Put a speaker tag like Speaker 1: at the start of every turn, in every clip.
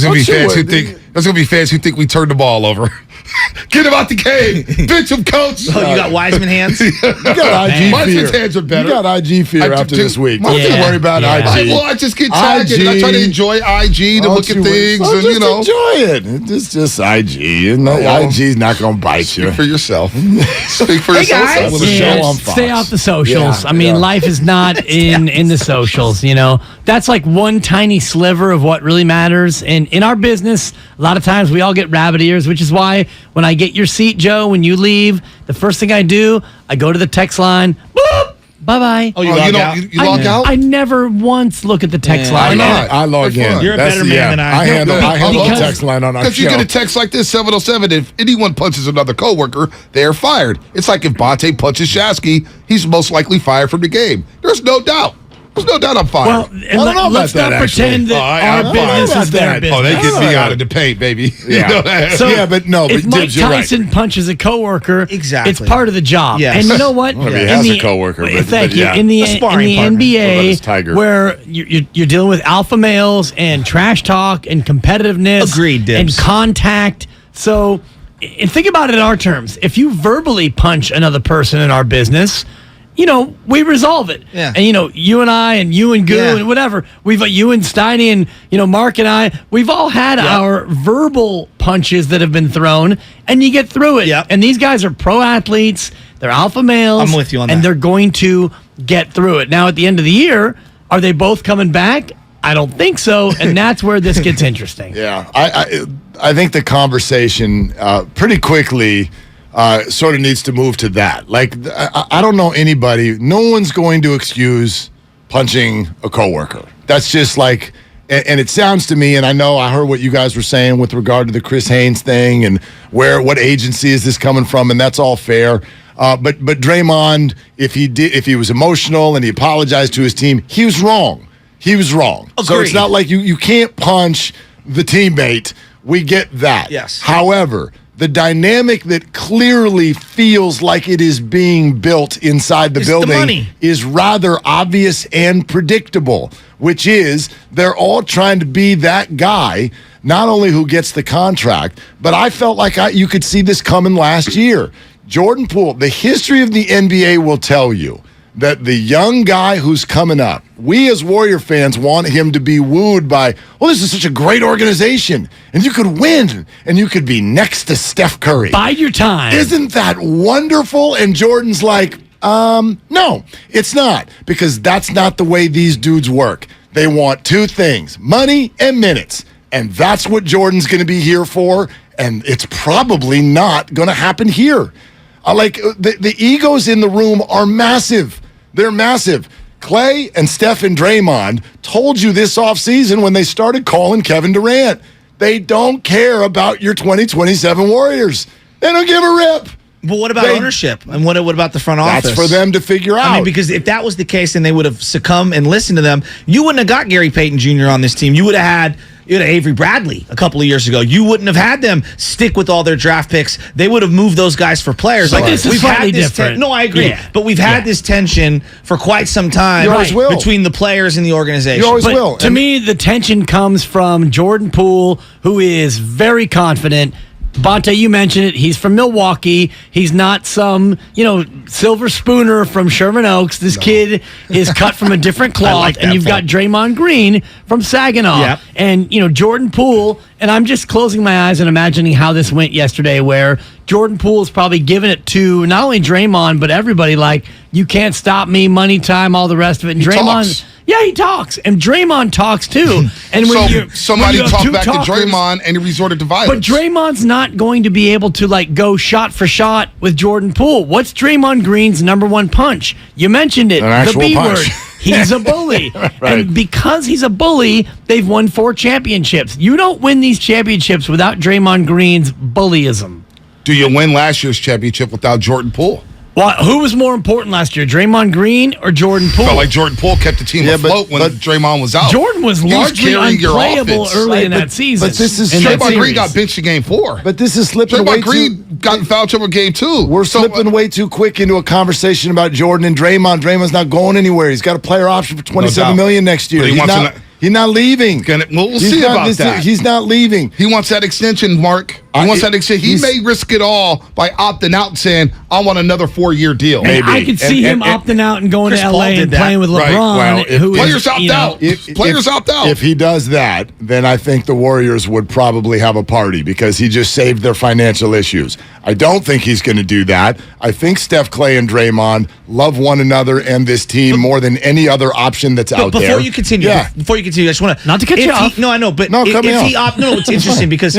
Speaker 1: There's gonna be fans who think we turned the ball over. Get him out the game. Bitch him, coach.
Speaker 2: Oh, you got Wiseman hands?
Speaker 3: You got IG
Speaker 1: Wiseman's
Speaker 3: fear.
Speaker 1: hands are better.
Speaker 3: You got IG fear after this week. Don't you worry about IG.
Speaker 1: Well, I just get tagged. I try to enjoy IG to look at things. And,
Speaker 3: just enjoy it. It's just IG. IG's not going to bite you.
Speaker 1: Speak for yourself. Speak for yourself.
Speaker 2: Guys.
Speaker 3: With a show on Fox.
Speaker 4: Stay off the socials. I mean, life is not in the socials, That's like one tiny sliver of what really matters. And in our business, a lot of times we all get rabbit ears, which is why when I get your seat, Joe, when you leave, the first thing I do, I go to the text line, boop, bye-bye.
Speaker 2: Oh, you log out?
Speaker 1: You log out?
Speaker 4: I never once look at the text line.
Speaker 3: I log in.
Speaker 2: You're a better man than I am.
Speaker 3: I handle the text line on our show.
Speaker 1: Because you get a text like this, 707, if anyone punches another coworker, they're fired. It's like if Bonte punches Shasky, he's most likely fired from the game. There's no doubt. There's no doubt I'm fired.
Speaker 4: Well, let's not pretend that our business is their business.
Speaker 1: Oh, they get me out of the paint, baby.
Speaker 3: Yeah.
Speaker 4: If Mike Tyson punches a coworker,
Speaker 2: exactly,
Speaker 4: it's part of the job.
Speaker 2: Yes.
Speaker 4: And you know what?
Speaker 3: Well, he has a coworker.
Speaker 4: Thank you.
Speaker 3: Yeah.
Speaker 4: In the NBA,
Speaker 3: where
Speaker 4: you're dealing with alpha males and trash talk and competitiveness,
Speaker 2: agreed, Dibs,
Speaker 4: and contact. So, and think about it in our terms. If you verbally punch another person in our business, we resolve it.
Speaker 2: Yeah.
Speaker 4: And, you and I and you and Goo and whatever, you and Steiny and, Mark and I, we've all had our verbal punches that have been thrown, and you get through it.
Speaker 2: Yep.
Speaker 4: And these guys are pro athletes. They're alpha males.
Speaker 2: I'm with you on that.
Speaker 4: And they're going to get through it. Now, at the end of the year, are they both coming back? I don't think so. And that's where this gets interesting.
Speaker 3: Yeah. I think the conversation pretty quickly sort of needs to move to that. Like, I don't know anybody. No one's going to excuse punching a coworker. That's just like, and it sounds to me, and I heard what you guys were saying with regard to the Chris Haynes thing and what agency is this coming from, and that's all fair. But Draymond, if he was emotional and he apologized to his team, he was wrong. He was wrong.
Speaker 2: Agreed.
Speaker 3: So it's not like you can't punch the teammate. We get that.
Speaker 2: Yes.
Speaker 3: However, the dynamic that clearly feels like it is being built inside the building is rather obvious and predictable, which is they're all trying to be that guy, not only who gets the contract, but I felt like you could see this coming last year. Jordan Poole, the history of the NBA will tell you that the young guy who's coming up, we as Warrior fans want him to be wooed by, this is such a great organization, and you could win, and you could be next to Steph Curry.
Speaker 4: Bide your time.
Speaker 3: Isn't that wonderful? And Jordan's like, no, it's not, because that's not the way these dudes work. They want two things, money and minutes, and that's what Jordan's going to be here for, and it's probably not going to happen here. The egos in the room are massive. They're massive. Clay and Steph and Draymond told you this offseason when they started calling Kevin Durant. They don't care about your 2027 Warriors. They don't give a rip.
Speaker 2: But what about ownership? And what about the front office?
Speaker 3: That's for them to figure out.
Speaker 2: I mean, because if that was the case and they would have succumbed and listened to them, you wouldn't have got Gary Payton Jr. on this team. You would have had Avery Bradley a couple of years ago. You wouldn't have had them stick with all their draft picks. They would have moved those guys for players.
Speaker 4: But this is slightly different.
Speaker 2: No, I agree. Yeah. But we've had this tension for quite some time between the players and the organization.
Speaker 3: You always will.
Speaker 4: To me, the tension comes from Jordan Poole, who is very confident. Bonte, you mentioned it. He's from Milwaukee. He's not some, silver spooner from Sherman Oaks. This kid is cut from a different cloth. And you've got Draymond Green from Saginaw.
Speaker 2: Yep.
Speaker 4: And, Jordan Poole. And I'm just closing my eyes and imagining how this went yesterday, where Jordan Poole is probably giving it to not only Draymond, but everybody, like, you can't stop me, money time, all the rest of it. And Draymond. Yeah, he talks. And Draymond talks, too. And
Speaker 1: somebody talked back to Draymond and he resorted to violence.
Speaker 4: But Draymond's not going to be able to, go shot for shot with Jordan Poole. What's Draymond Green's number one punch? You mentioned it. The B word. He's a bully.
Speaker 3: Right.
Speaker 4: And because he's a bully, they've won 4 championships. You don't win these championships without Draymond Green's bullyism.
Speaker 1: Do you win last year's championship without Jordan Poole?
Speaker 4: Well, who was more important last year, Draymond Green or Jordan Poole?
Speaker 1: Felt like Jordan Poole kept the team afloat when Draymond was out.
Speaker 4: Jordan was largely unplayable early in that season.
Speaker 3: But this is
Speaker 1: Draymond Green got benched in game 4.
Speaker 3: But this is slipping way
Speaker 1: Green got in foul trouble in game 2.
Speaker 3: We're slipping way too quick into a conversation about Jordan and Draymond. Draymond's not going anywhere. He's got a player option for $27 million next year. He's not leaving.
Speaker 1: We'll see about that.
Speaker 3: He's not leaving.
Speaker 1: He wants that extension, Mark. He wants that extension. He may risk it all by opting out and saying, I want another 4-year deal.
Speaker 4: Maybe. I could see him opting out and going to L.A. and playing with LeBron.
Speaker 1: Players opt out. Players opt out.
Speaker 3: If he does that, then I think the Warriors would probably have a party because he just saved their financial issues. I don't think he's going to do that. I think Steph, Clay, and Draymond love one another and this team more than any other option that's out there.
Speaker 2: Before you continue, I just want to...
Speaker 4: Not to cut you off.
Speaker 2: No, I know, but it's interesting because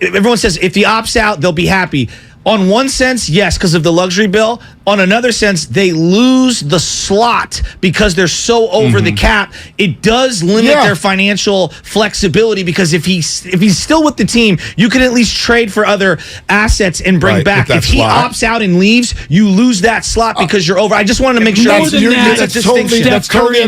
Speaker 2: everyone says if he opts out, they'll be happy. On one sense, yes, because of the luxury bill. On another sense, they lose the slot because they're so over the cap. It does limit their financial flexibility because if he's still with the team, you can at least trade for other assets and bring back. If he opts out and leaves, you lose that slot because you're over. I just wanted to make sure
Speaker 4: that's Steph Curry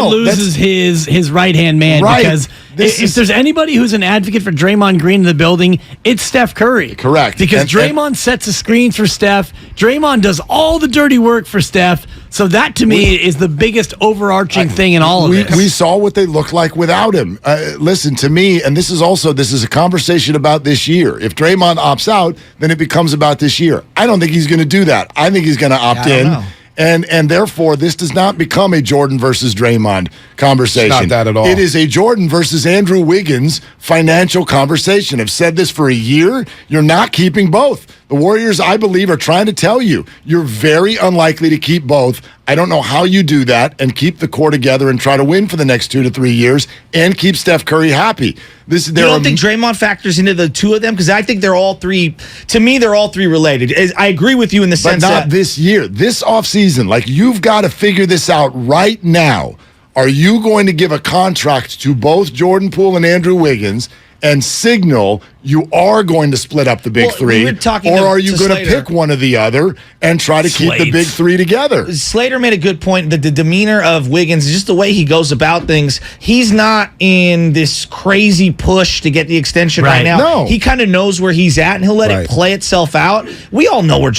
Speaker 4: loses his right-hand man because if there's anybody who's an advocate for Draymond Green in the building, it's Steph Curry.
Speaker 3: Correct.
Speaker 4: Because Draymond sets the screens for Steph. Draymond does all the dirty work for Steph. So that, to me, is the biggest overarching thing in all of this.
Speaker 3: We saw what they looked like without him. Listen, to me, and this is a conversation about this year. If Draymond opts out, then it becomes about this year. I don't think he's going to do that. I think he's going to opt in. And therefore, this does not become a Jordan versus Draymond conversation.
Speaker 1: It's not that at all.
Speaker 3: It is a Jordan versus Andrew Wiggins financial conversation. I've said this for a year. You're not keeping both. The Warriors, I believe, are trying to tell you you're very unlikely to keep both. I don't know how you do that and keep the core together and try to win for the next 2 to 3 years and keep Steph Curry happy.
Speaker 2: You don't think Draymond factors into the two of them? Because I think they're all three, to me, they're all three related. I agree with you in the sense that...
Speaker 3: But not this year. This offseason, like you've got to figure this out right now. Are you going to give a contract to both Jordan Poole and Andrew Wiggins and signal you are going to split up the big three, or are you going to pick one or the other and try to keep the big three together?
Speaker 2: Slater made a good point that the demeanor of Wiggins, just the way he goes about things, he's not in this crazy push to get the extension right now.
Speaker 3: No.
Speaker 2: He kind of knows where he's at, and he'll let it play itself out. We all know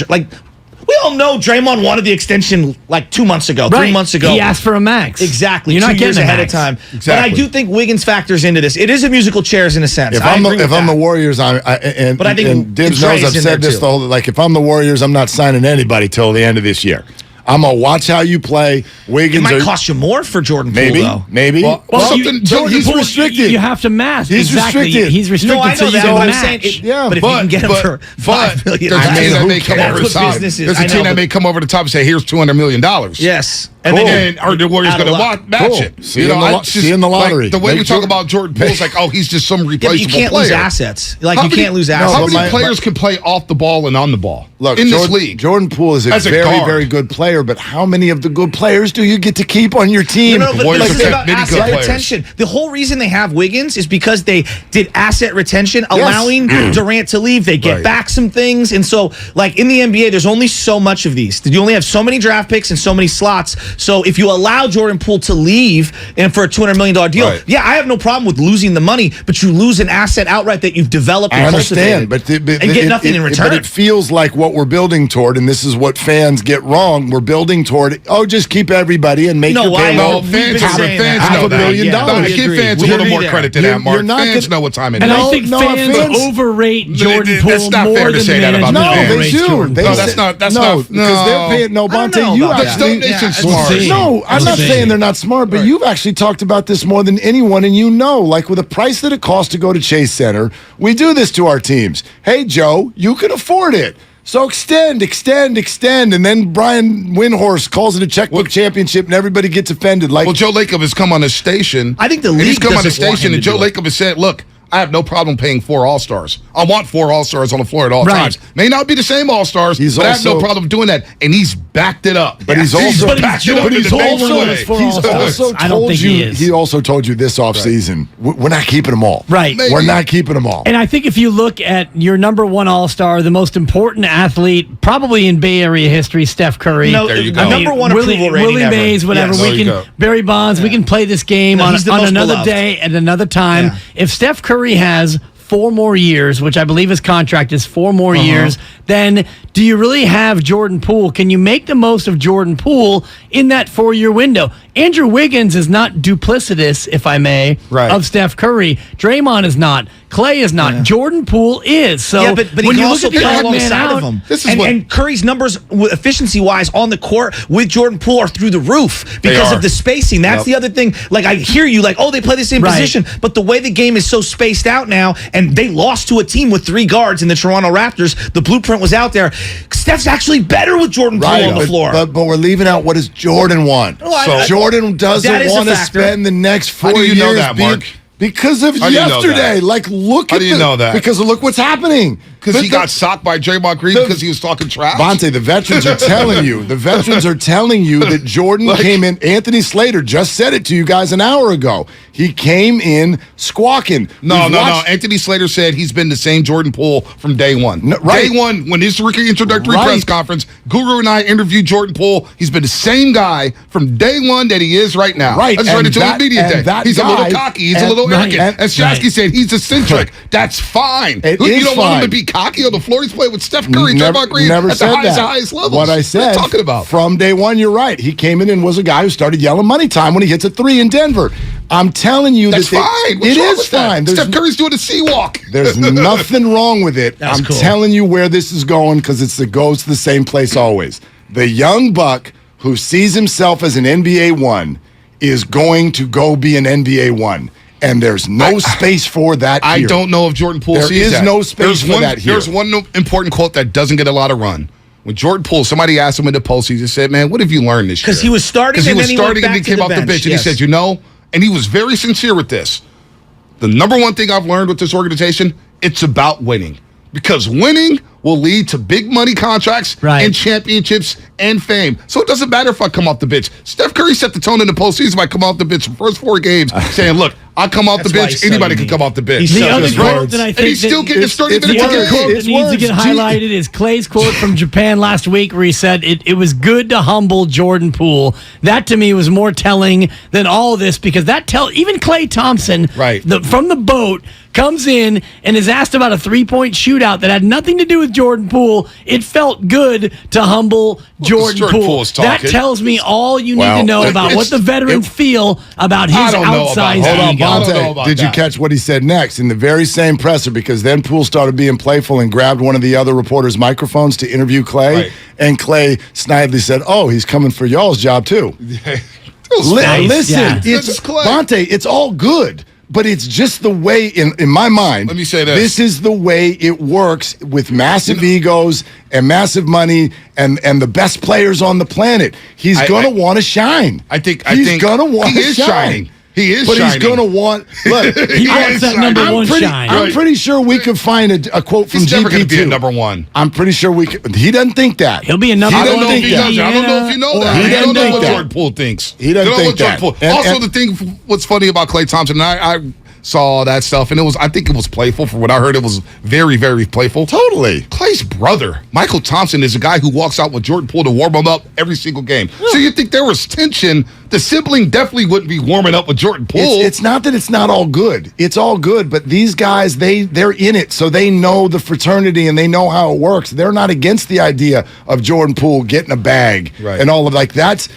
Speaker 2: we all know Draymond wanted the extension like 2 months ago, 3 months ago.
Speaker 4: He asked for a max.
Speaker 2: Exactly.
Speaker 4: You're not
Speaker 2: 2 years
Speaker 4: getting
Speaker 2: ahead of time.
Speaker 1: Exactly.
Speaker 2: But I do think Wiggins factors into this. It is a musical chairs in a sense.
Speaker 3: If I'm the Warriors, and Dibs knows I've said this the whole, like if I'm the Warriors, I'm not signing anybody till the end of this year. I'm going to watch how you play. Wiggins
Speaker 2: it might cost you more for Jordan Poole, though.
Speaker 3: Maybe.
Speaker 4: He's
Speaker 3: restricted.
Speaker 4: You have to match.
Speaker 3: He's restricted.
Speaker 4: He's restricted.
Speaker 2: No, I know
Speaker 4: so
Speaker 2: that,
Speaker 4: you
Speaker 2: but
Speaker 4: match.
Speaker 2: I'm saying, but if you can get him for $5 million,
Speaker 1: there's a team that may come over the top. There's a team that may come over the top and say, "Here's $200 million."
Speaker 2: Yes.
Speaker 1: And then are the Warriors going to match it?
Speaker 3: See in the lottery.
Speaker 1: Like, the way we talk about Jordan Poole is like, oh, he's just some replaceable player.
Speaker 2: You can't lose assets. You can't lose assets.
Speaker 1: How many players can play off the ball and on the ball in this league?
Speaker 3: Jordan Poole is a very good player, but how many of the good players do you get to keep on your team?
Speaker 2: No, but let's think about asset retention. The whole reason they have Wiggins is because they did asset retention, allowing Durant to leave. They get back some things. And so, like in the NBA, there's only so much of these. You only have so many draft picks and so many slots. So if you allow Jordan Poole to leave and for a $200 million deal, I have no problem with losing the money, but you lose an asset outright that you've developed and
Speaker 3: cultivated.
Speaker 2: But get nothing in return.
Speaker 3: But it feels like what we're building toward, and this is what fans get wrong, we're building toward, just keep everybody and make your payroll.
Speaker 1: Fans know
Speaker 3: $500 million.
Speaker 1: Give fans a little more credit to that, Mark. Fans know what time it is.
Speaker 4: And I think fans overrate Jordan Poole
Speaker 1: That's not
Speaker 4: more
Speaker 1: fair to
Speaker 4: than
Speaker 1: say that about
Speaker 3: No, they do.
Speaker 1: No, that's not.
Speaker 3: Because they're paying. No, Bonte, you actually. No, I'm not saying they're not smart, but you've actually talked about this more than anyone, and like with the price that it costs to go to Chase Center, we do this to our teams. Hey, Joe, you can afford it. So extend, and then Brian Windhorst calls it a checkbook championship, and everybody gets offended. Like,
Speaker 1: Joe Lacob has come on the station.
Speaker 2: I think the league
Speaker 1: he's come on the station, and Joe
Speaker 2: Lacob
Speaker 1: Lacob has said, "Look, I have no problem paying 4 All-Stars. I want 4 All-Stars on the floor at all times. May not be the same All-Stars, but I have no problem doing that." And he's backed it up.
Speaker 3: But he's also told you this offseason, we're not keeping them all.
Speaker 4: Right.
Speaker 3: We're not keeping them all.
Speaker 4: And I think if you look at your number 1 All-Star, the most important athlete probably in Bay Area history, Steph Curry.
Speaker 1: There you go.
Speaker 2: Number 1 approval rating
Speaker 4: Willie Mays, whatever.
Speaker 1: Yes.
Speaker 4: Barry Bonds, we can play this game on another day at another time.
Speaker 2: Yeah.
Speaker 4: If Steph Curry has 4 more years, which I believe his contract is 4 more years, then do you really have Jordan Poole? Can you make the most of Jordan Poole in that 4-year window? Andrew Wiggins is not duplicitous, if I may, of Steph Curry. Draymond is not. Clay is not. Jordan Poole is. So
Speaker 2: but
Speaker 4: when
Speaker 2: he
Speaker 4: you
Speaker 2: can
Speaker 4: look
Speaker 2: also
Speaker 4: at the
Speaker 2: play
Speaker 4: odd man
Speaker 2: alongside
Speaker 4: out,
Speaker 2: of him.
Speaker 1: This is
Speaker 2: and Curry's numbers, efficiency-wise, on the court with Jordan Poole are through the roof because of the spacing. That's the other thing. Like, I hear you, like, oh, they play the same position, but the way the game is so spaced out now, and they lost to a team with 3 guards in the Toronto Raptors, the blueprint was out there. Steph's actually better with Jordan Poole on the floor.
Speaker 3: But we're leaving out, what does Jordan want? Jordan doesn't want to spend the next 4 years.
Speaker 1: How do you know that, Mark?
Speaker 3: Because of yesterday. Like, look at because look what's happening.
Speaker 1: Because he got socked by Draymond Green because he was talking trash?
Speaker 3: Bonte, the veterans are telling you. The veterans are telling you that Jordan came in. Anthony Slater just said it to you guys an hour ago. He came in squawking.
Speaker 1: No. Anthony Slater said he's been the same Jordan Poole from day one. Day one, when his rookie introductory press conference, Guru and I interviewed Jordan Poole. He's been the same guy from day one that he is right now.
Speaker 3: Right.
Speaker 1: Let's run into his media day. He's a little cocky. He's a little arrogant. As Shasky said, he's eccentric. That's fine. You don't want him to be cocky on the floor. He's playing with Steph Curry, Draymond Green at the highest levels.
Speaker 3: What I said,
Speaker 1: what are you talking about?
Speaker 3: From day one, you're right. He came in and was a guy who started yelling money time when he hits a 3 in Denver. I'm telling you
Speaker 1: that's fine.
Speaker 3: It is fine.
Speaker 1: Steph Curry's doing a sea walk.
Speaker 3: There's nothing wrong with it. I'm telling you where this is going because it goes to the same place always. The young buck who sees himself as an NBA 1 is going to go be an NBA 1. And there's no space for that here.
Speaker 1: I don't know if Jordan Poole sees that.
Speaker 3: There is no space for that here.
Speaker 1: There's one important quote that doesn't get a lot of run. When Jordan Poole, somebody asked him in the postseason, said, man, what have you learned this year?
Speaker 2: Because he was starting and then he went back
Speaker 1: and he came off the bench. And he said, and he was very sincere with this. The number one thing I've learned with this organization, it's about winning. Because winning will lead to big money contracts and championships and fame. So it doesn't matter if I come off the bench. Steph Curry set the tone in the postseason by coming off the bench the first 4 games saying, look, I come off the bench, anybody can come off the bench.
Speaker 4: The other quote that I think
Speaker 1: and he's still getting his 30 minutes.
Speaker 4: The other quote that needs to get highlighted is Clay's quote from Japan last week where he said, it was good to humble Jordan Poole. That to me was more telling than all of this because even Klay Thompson from the boat comes in and is asked about a 3-point shootout that had nothing to do with Jordan Poole. It felt good to humble Jordan Poole. That tells me all you need to know about what the veterans feel about his outsized ego.
Speaker 3: Did you catch what he said next in the very same presser? Because then Poole started being playful and grabbed one of the other reporters' microphones to interview Clay. And Clay snidely said, oh, he's coming for y'all's job too. Listen, it's Bonte, it's all good. But it's just the way, in my mind,
Speaker 1: let me say this.
Speaker 3: This is the way it works with massive egos and massive money and the best players on the planet. He's going to want to shine.
Speaker 1: I think he's going to want to shine. Shining. He is
Speaker 3: but
Speaker 1: shining.
Speaker 3: He's going to want. Look,
Speaker 4: he wants that number one shine.
Speaker 3: I'm pretty sure we could find a quote from GP2.
Speaker 1: He's never going to be a number 1.
Speaker 3: I'm pretty sure we could. He doesn't think that.
Speaker 4: He'll be a number 1.
Speaker 1: I don't know if you know that.
Speaker 3: He doesn't
Speaker 1: know
Speaker 3: think
Speaker 1: what
Speaker 3: that.
Speaker 1: Jordan Poole thinks.
Speaker 3: He doesn't think that.
Speaker 1: Also, the thing, what's funny about Klay Thompson, I saw all that stuff, and I think it was playful. From what I heard, it was very, very playful.
Speaker 3: Totally.
Speaker 1: Klay's brother, Michael Thompson, is a guy who walks out with Jordan Poole to warm him up every single game. Yeah. So you think there was tension? The sibling definitely wouldn't be warming up with Jordan Poole.
Speaker 3: It's not that it's not all good. It's all good, but these guys, they're in it, so they know the fraternity and they know how it works. They're not against the idea of Jordan Poole getting a bag and all of that's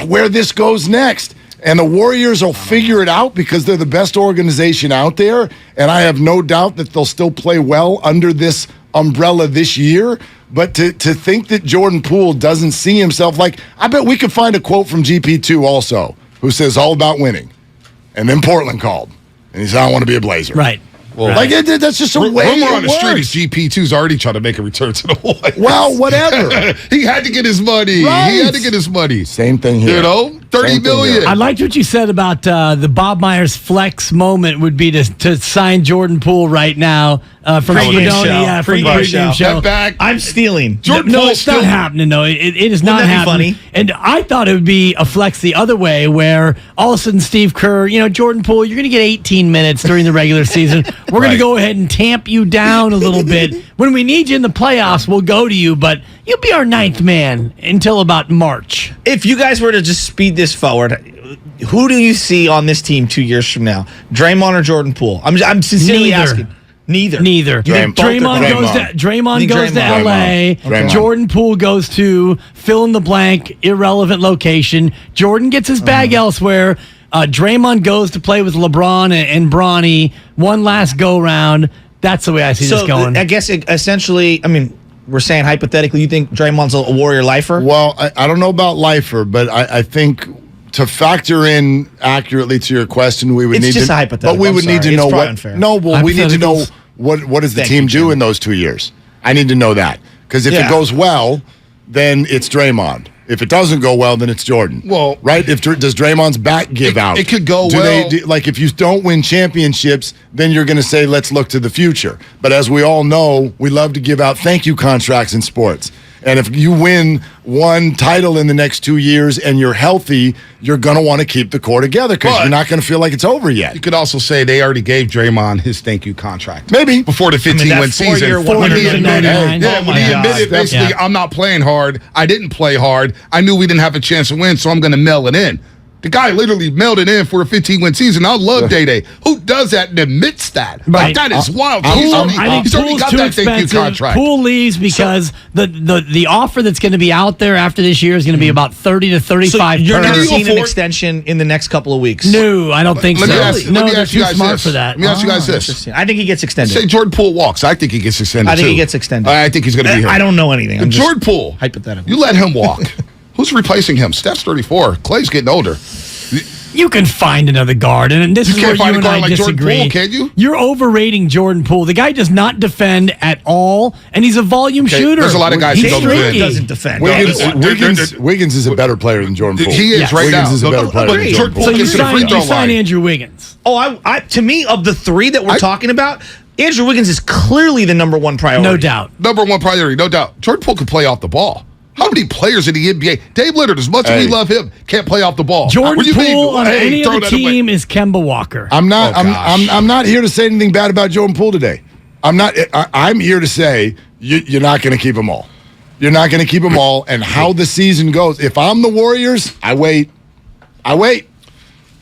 Speaker 3: where this goes next. And the Warriors will figure it out because they're the best organization out there. And I have no doubt that they'll still play well under this umbrella this year. But to think that Jordan Poole doesn't see himself I bet we could find a quote from GP2 also who says all about winning. And then Portland called. And he said, I want to be a Blazer.
Speaker 4: Right.
Speaker 1: Well,
Speaker 3: that's just a way
Speaker 1: rumor on the street is GP2's already trying to make a return to the Warriors.
Speaker 3: Well, whatever.
Speaker 1: He had to get his money.
Speaker 3: Right.
Speaker 1: He had to get his money.
Speaker 3: Same thing here.
Speaker 1: $30 million.
Speaker 4: I liked what you said about the Bob Myers flex moment would be to sign Jordan Poole right now from Fredonia. From the pregame show.
Speaker 2: I'm stealing.
Speaker 4: Jordan Poole it's not happening, though. It is not happening. Funny? And I thought it would be a flex the other way where all of a sudden Steve Kerr, Jordan Poole, you're going to get 18 minutes during the regular season. We're going to go ahead and tamp you down a little bit. When we need you in the playoffs, we'll go to you, but you'll be our 9th man until about March.
Speaker 2: If you guys were to just speed this forward. Who do you see on this team 2 years from now? Draymond or Jordan Poole? I'm sincerely asking. Neither.
Speaker 4: Draymond goes to LA.
Speaker 3: Draymond.
Speaker 4: Jordan Poole goes to fill in the blank, irrelevant location. Jordan gets his bag elsewhere. Draymond goes to play with LeBron and Bronny. One last go round. That's the way I see this going.
Speaker 2: I guess essentially, we're saying hypothetically, you think Draymond's a Warrior lifer?
Speaker 3: Well, I don't know about lifer, but I think to factor in accurately to your question, we would
Speaker 2: it's
Speaker 3: need
Speaker 2: just
Speaker 3: to.
Speaker 2: a hypothetical.
Speaker 3: But we would need to know what.
Speaker 2: Unfair.
Speaker 3: No, well, we need to know what does the team do in those 2 years. I need to know that because if it goes well, then it's Draymond. If it doesn't go well, then it's Jordan.
Speaker 1: Well,
Speaker 3: right? Does Draymond's back give out?
Speaker 1: It could go well.
Speaker 3: If you don't win championships, then you're going to say, let's look to the future. But as we all know, we love to give out thank you contracts in sports. And if you win one title in the next 2 years and you're healthy, you're going to want to keep the core together because you're not going to feel like it's over yet.
Speaker 1: You could also say they already gave Draymond his thank you contract.
Speaker 3: Maybe.
Speaker 1: Before the 15-win season. When he admitted basically, I'm not playing hard. I didn't play hard. I knew we didn't have a chance to win, so I'm going to mail it in. The guy literally mailed it in for a 15-win season. I love Day-Day. Who does that and admits that?
Speaker 4: Right.
Speaker 1: Like, that is wild.
Speaker 4: I think
Speaker 1: He's already got that thank you contract.
Speaker 4: Poole leaves because the offer that's going to be out there after this year is going to be about 30 to 35.
Speaker 2: So you're not seeing an extension in the next couple of weeks?
Speaker 4: No, I don't think so.
Speaker 1: Let me ask you guys this.
Speaker 4: For that.
Speaker 1: Let me ask you guys this.
Speaker 2: I think he gets extended.
Speaker 1: Say Jordan Poole walks. I think he gets extended,
Speaker 2: I think he gets extended.
Speaker 1: I think he's going to be here.
Speaker 2: I don't know anything.
Speaker 1: Jordan Poole.
Speaker 2: Hypothetical.
Speaker 1: You let him walk. Who's replacing him? Steph's 34. Clay's getting older.
Speaker 4: You can find another guard, and this is where you and I disagree.
Speaker 1: Poole, can you?
Speaker 4: You're overrating Jordan Poole. The guy does not defend at all, and he's a volume shooter.
Speaker 1: There's a lot of guys who don't defend.
Speaker 2: Doesn't defend.
Speaker 3: Wiggins is a better player than Jordan Poole.
Speaker 1: He is right now.
Speaker 3: Wiggins is a better player than Jordan Poole.
Speaker 4: So you sign Andrew Wiggins.
Speaker 2: To me, of the three that we're talking about, Andrew Wiggins is clearly the number one priority.
Speaker 4: No doubt.
Speaker 1: Number one priority, no doubt. Jordan Poole can play off the ball. How many players in the NBA? Dave Lillard, as much as we love him, can't play off the ball.
Speaker 4: Jordan Poole on any other team is Kemba Walker.
Speaker 3: I'm not here to say anything bad about Jordan Poole today. I'm here to say you're not going to keep them all. You're not going to keep them all. And how the season goes. If I'm the Warriors, I wait.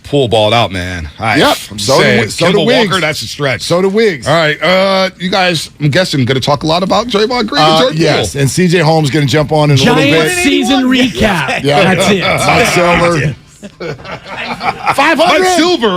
Speaker 1: Poole balled out, man.
Speaker 3: Yep. So do Wiggs.
Speaker 1: Walker, that's a stretch.
Speaker 3: So do Wiggs.
Speaker 1: All right. You guys, I'm guessing, going to talk a lot about Draymond Green and Jordan
Speaker 3: yes.
Speaker 1: Poole.
Speaker 3: And CJ Holmes going to jump on in a little bit.
Speaker 4: Giant season recap.
Speaker 3: Yeah.
Speaker 4: That's it.
Speaker 3: Mike Silver.
Speaker 1: 500. Mike Silver.